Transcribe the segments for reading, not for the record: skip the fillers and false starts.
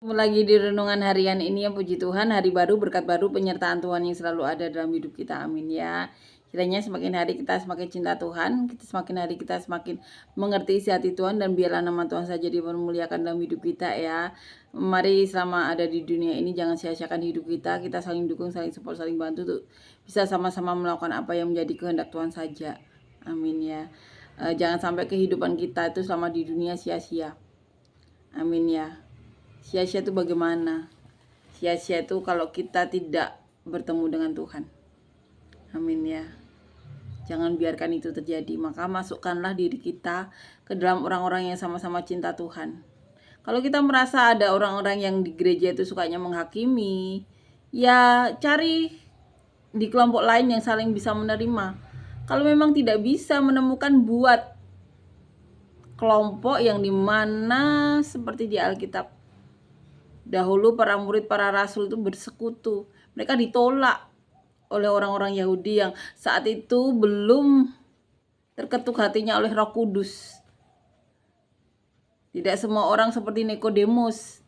Ketemu lagi di renungan harian ini ya, puji Tuhan, hari baru, berkat baru, penyertaan Tuhan yang selalu ada dalam hidup kita, amin ya. Kiranya semakin hari kita semakin cinta Tuhan, semakin hari kita semakin mengerti isi hati Tuhan, dan biarlah nama Tuhan saja dipermuliakan dalam hidup kita ya. Mari selama ada di dunia ini jangan sia-siakan hidup kita saling dukung, saling support, saling bantu tuh bisa sama-sama melakukan apa yang menjadi kehendak Tuhan saja, amin ya. Jangan sampai kehidupan kita itu selama di dunia sia-sia, amin ya. Sia-sia itu bagaimana? Sia-sia itu kalau kita tidak bertemu dengan Tuhan. Amin ya. Jangan biarkan itu terjadi. Maka masukkanlah diri kita ke dalam orang-orang yang sama-sama cinta Tuhan. Kalau kita merasa ada orang-orang yang di gereja itu sukanya menghakimi, ya cari di kelompok lain yang saling bisa menerima. Kalau memang tidak bisa menemukan, buat kelompok yang dimana seperti di Alkitab, dahulu para murid, para rasul itu bersekutu. Mereka ditolak oleh orang-orang Yahudi yang saat itu belum terketuk hatinya oleh Roh Kudus. Tidak semua orang seperti Nikodemus.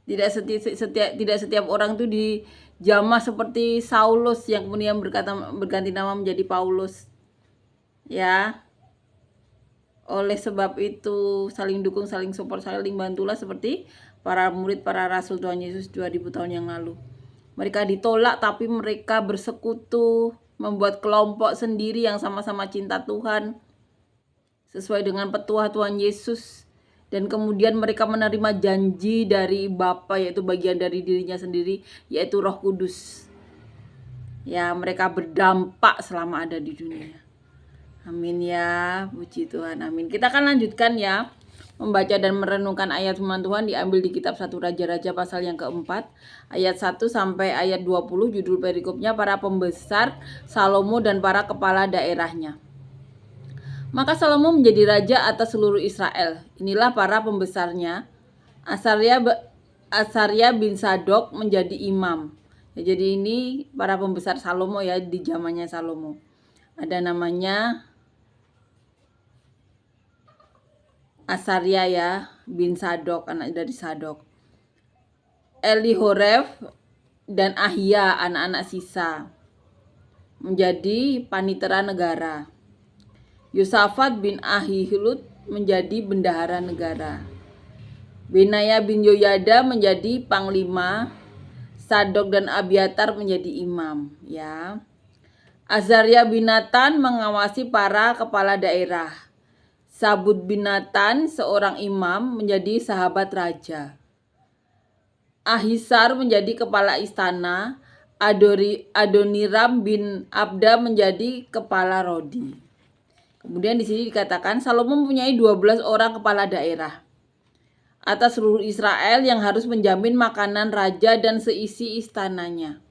Tidak setiap orang itu dijamah seperti Saulus yang kemudian berganti nama menjadi Paulus. Ya. Oleh sebab itu saling dukung, saling support, saling bantulah seperti para murid, para rasul Tuhan Yesus 2000 tahun yang lalu. Mereka ditolak tapi mereka bersekutu, membuat kelompok sendiri yang sama-sama cinta Tuhan sesuai dengan petuah Tuhan Yesus. Dan kemudian mereka menerima janji dari Bapa, yaitu bagian dari dirinya sendiri, yaitu Roh Kudus. Ya, mereka berdampak selama ada di dunia. Amin ya, puji Tuhan, amin. Kita akan lanjutkan ya, membaca dan merenungkan ayat firman Tuhan diambil di kitab 1 Raja-Raja pasal yang keempat, ayat 1 sampai ayat 20, judul perikopnya para pembesar Salomo dan para kepala daerahnya. Maka Salomo menjadi raja atas seluruh Israel. Inilah para pembesarnya. Asarya bin Sadok menjadi imam. Ya, jadi ini para pembesar Salomo ya, di zamannya Salomo. Ada namanya Asarya ya bin Sadok, anak dari Sadok. Elihoref dan Ahia, anak-anak sisa, menjadi panitera negara. Yosafat bin Ahihud menjadi bendahara negara. Benaya bin Yoyada menjadi panglima. Sadok dan Abiatar menjadi imam ya. Azarya bin Natan mengawasi para kepala daerah. Sabud bin Natan, seorang imam, menjadi sahabat raja. Ahisar menjadi kepala istana. Adoniram bin Abda menjadi kepala rodi. Kemudian di sini dikatakan Salomo mempunyai 12 orang kepala daerah atas seluruh Israel yang harus menjamin makanan raja dan seisi istananya.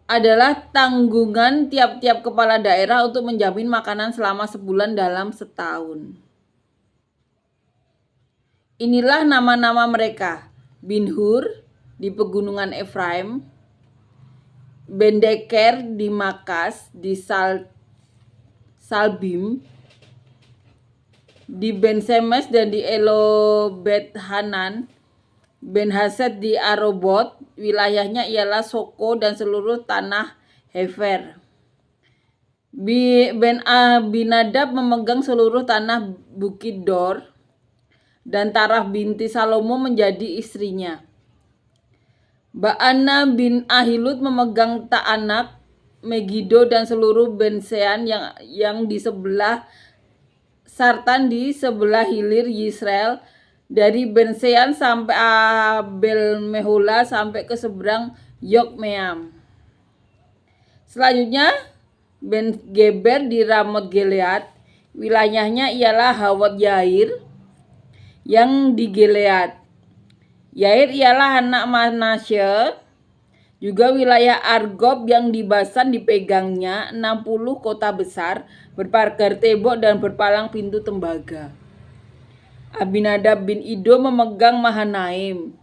Adalah tanggungan tiap-tiap kepala daerah untuk menjamin makanan selama sebulan dalam setahun. Inilah nama-nama mereka: Binhur di pegunungan Efraim, Bendeker di Makas, di Salbim, di Ben-Semes dan di Elobet-Hanan, Ben-Haset di Arobot, wilayahnya ialah Soko dan seluruh tanah Hefer. Ben-Abinadab memegang seluruh tanah Bukit Dor, dan Tarah binti Salomo menjadi istrinya. Baana bin Ahilud memegang Ta'anak, Megido dan seluruh Bensean yang di sebelah Sartan di sebelah hilir Yisrael, dari Bensean sampai Abel Mehola sampai ke seberang Yokmeam. Selanjutnya Ben Geber di Ramot Gilead, wilayahnya ialah Hawot Yair yang di Gilead. Yair ialah anak Manasye. Juga wilayah Argob yang di Basan dipegangnya 60 kota besar, berpagar tembok dan berpalang pintu tembaga. Abinadab bin Ido memegang Mahanaim.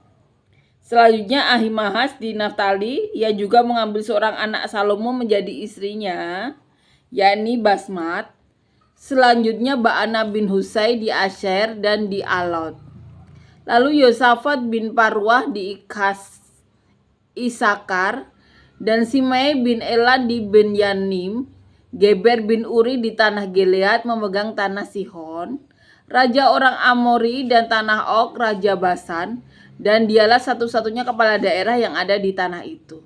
Selanjutnya Ahimahas di Naftali, ia juga mengambil seorang anak Salomo menjadi istrinya, yakni Basmat. Selanjutnya Baana bin Husai di Asher dan di Alot. Lalu Yosafat bin Parwah di Isakar, dan Simei bin Ela di Benyamin, Geber bin Uri di tanah Gilead memegang tanah Sihon, raja orang Amori, dan tanah Og, raja Basan, dan dialah satu-satunya kepala daerah yang ada di tanah itu.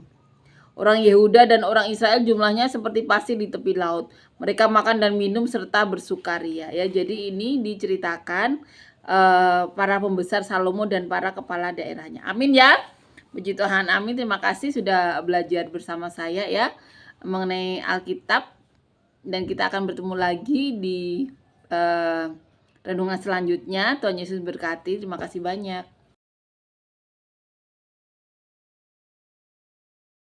Orang Yehuda dan orang Israel jumlahnya seperti pasir di tepi laut. Mereka makan dan minum serta bersukaria. Ya, jadi ini diceritakan para pembesar Salomo dan para kepala daerahnya. Amin ya. Puji Tuhan, amin. Terima kasih sudah belajar bersama saya ya mengenai Alkitab, dan kita akan bertemu lagi di renungan selanjutnya. Tuhan Yesus berkati. Terima kasih banyak.